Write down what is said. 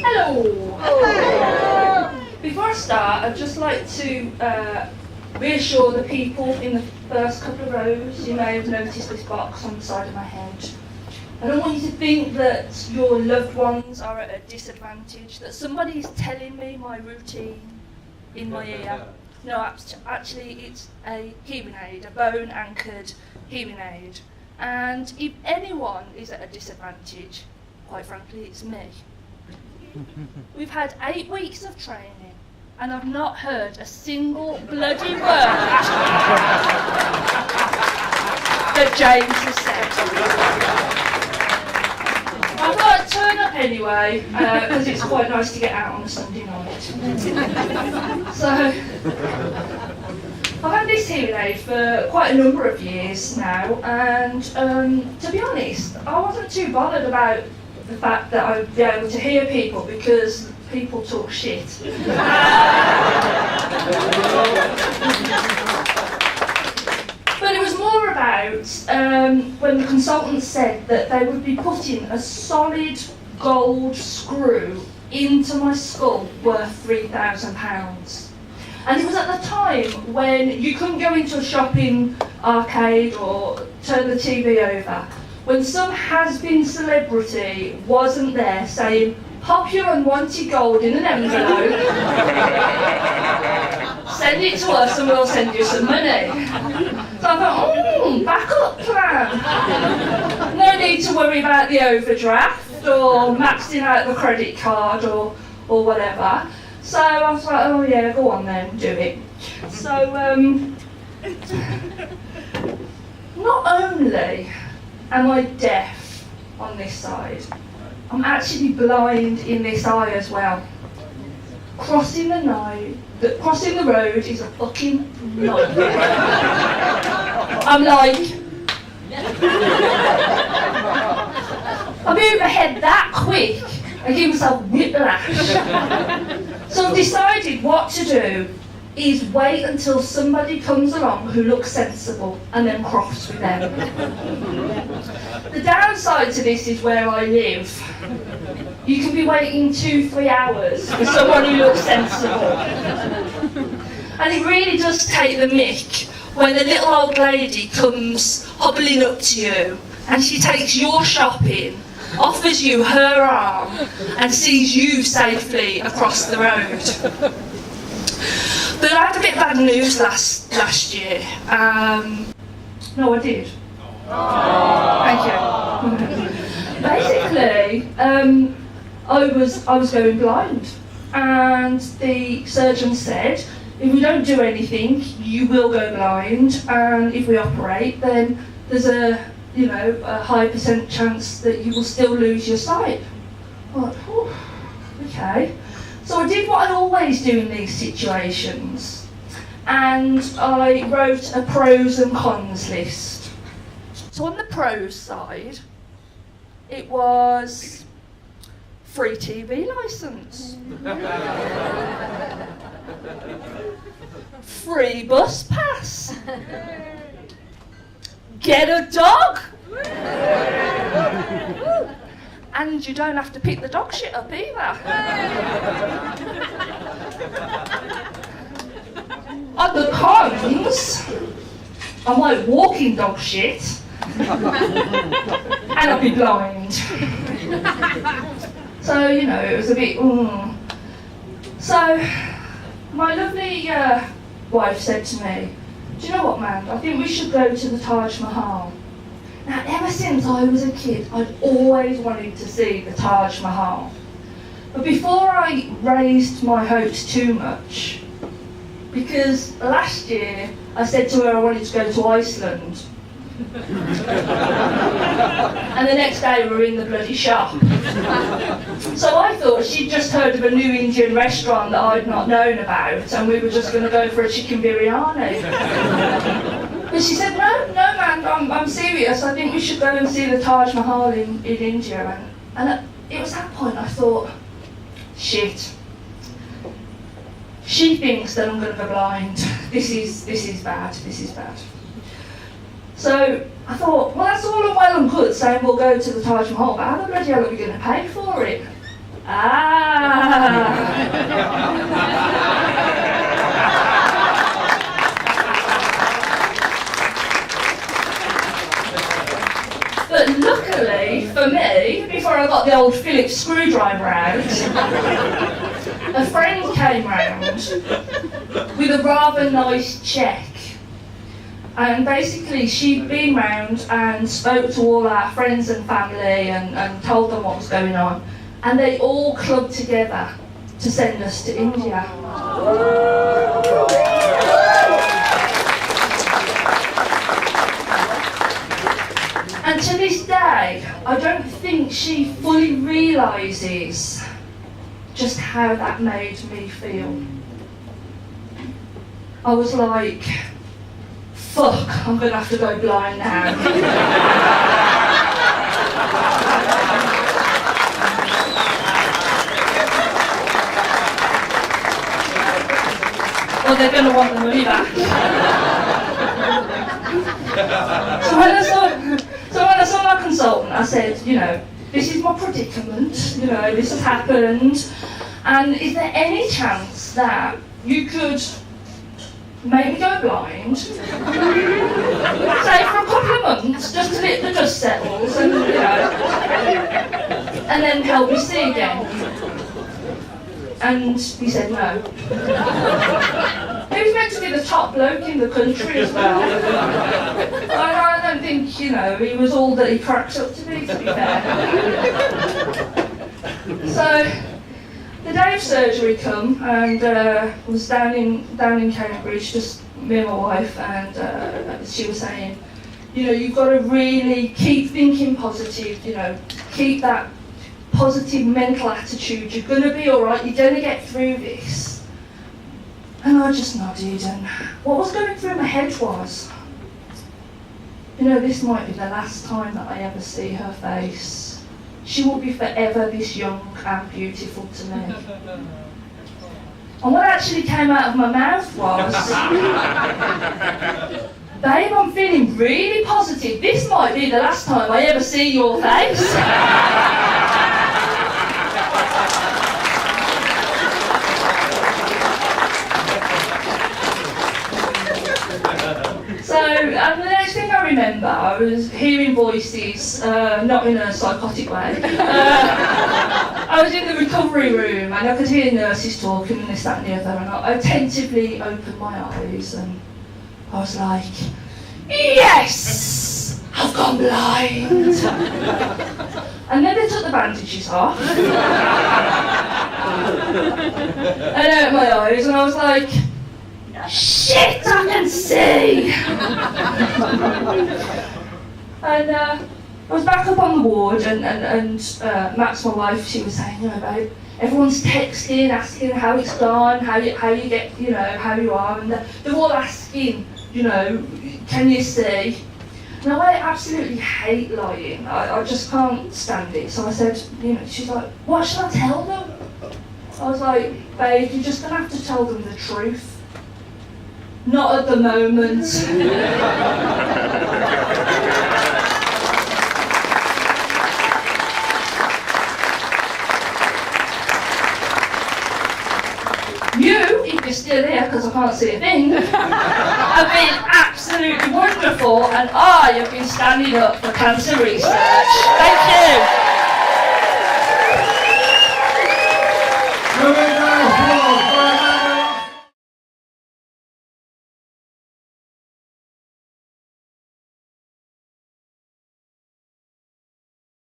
Hello. Before I start, I'd just like to reassure the people in the first couple of rows. You may have noticed this box on the side of my head. I don't want you to think that your loved ones are at a disadvantage, that somebody's telling me my routine in my ear. No, actually it's a hearing aid, a bone-anchored hearing aid. And if anyone is at a disadvantage, quite frankly, it's me. We've had 8 weeks of training, and I've not heard a single bloody word that James has said. I thought I'd turn up anyway, because it's quite nice to get out on a Sunday night. So, I've had this hearing aid for quite a number of years now, and to be honest, I wasn't too bothered about the fact that I'd be able to hear people because people talk shit. But it was more about when the consultant said that they would be putting a solid gold screw into my skull worth £3,000. And it was at the time when you couldn't go into a shopping arcade or turn the TV over, when some has-been celebrity wasn't there saying, pop your unwanted gold in an envelope, send it to us and we'll send you some money. So I thought, backup plan. No need to worry about the overdraft or maxing out the credit card or whatever. So I was like, oh yeah, go on then, do it. So, not only am I deaf on this side, I'm actually blind in this eye as well. Crossing the road is a fucking nightmare. I'm like, I move my head that quick, I give myself whiplash. So I've decided what to do is wait until somebody comes along who looks sensible and then cross with them. The downside to this is where I live. You can be waiting 2-3 hours for someone who looks sensible. And it really does take the mick when the little old lady comes hobbling up to you and she takes your shopping, offers you her arm and sees you safely across the road. But I had a bit of bad news last year. No, I did. Thank you. Basically, I was going blind, and the surgeon said, if we don't do anything, you will go blind, and if we operate, then there's a high % chance that you will still lose your sight. I thought, okay. So I did what I always do in these situations, and I wrote a pros and cons list. So on the pros side, it was free TV licence, free bus pass, get a dog, and you don't have to pick the dog shit up either. On the cons, I might walk in dog shit, and I'll be blind. So, it was a bit, So, my lovely wife said to me, do you know what, man, I think we should go to the Taj Mahal. Now, ever since I was a kid, I'd always wanted to see the Taj Mahal. But before I raised my hopes too much, because last year I said to her I wanted to go to Iceland, and the next day we were in the bloody shop. So I thought she'd just heard of a new Indian restaurant that I'd not known about, and we were just going to go for a chicken biryani. But she said, no man, I'm serious, I think we should go and see the Taj Mahal in India. And it was that point I thought, shit. She thinks that I'm going to go blind. This is bad. So I thought, well, that's all well and good saying we'll go to the Taj Mahal, but how the bloody hell are we going to pay for it? But luckily for me, before I got the old Phillips screwdriver out, a friend came round with a rather nice cheque. And basically she'd been round and spoke to all our friends and family and told them what was going on. And they all clubbed together to send us to India. And to this day, I don't think she fully realises just how that made me feel. I was like, fuck, I'm going to have to go blind now. Or they're going to want the money back. So when I saw my consultant, I said, you know, this is my predicament, you know, this has happened, and is there any chance that you could make me go blind, say for a couple of months, just till the dust settles, and you know, and then help me see again? And he said no. He was meant to be the top bloke in the country as well. I don't think, you know, he was all that he cracks up to be fair. So the day of surgery come, and was down in Cambridge, just me and my wife, and she was saying, you know, you've got to really keep thinking positive, you know, keep that positive mental attitude, you're going to be alright, you're going to get through this. And I just nodded, and what was going through my head was, you know, this might be the last time that I ever see her face. She will be forever this young and beautiful to me. And what actually came out of my mouth was, babe, I'm feeling really positive. This might be the last time I ever see your face. So, and the next thing I remember, I was hearing voices, not in a psychotic way. I was in the recovery room and I could hear nurses talking and this, that and the other, and I attentively opened my eyes and I was like, yes! I've gone blind! And then they took the bandages off. And I opened my eyes and I was like, shit, I can see! And I was back up on the ward, and Max, my wife, she was saying, you know, babe, everyone's texting, asking how it's gone, how you get, you know, how you are, and they're all asking, you know, can you see? Now, I absolutely hate lying. I just can't stand it. So I said, you know, she's like, what should I tell them? I was like, babe, you're just going to have to tell them the truth. Not at the moment. You, if you're still here, because I can't see a thing, have been absolutely wonderful, and I have been standing up for cancer research. Thank you.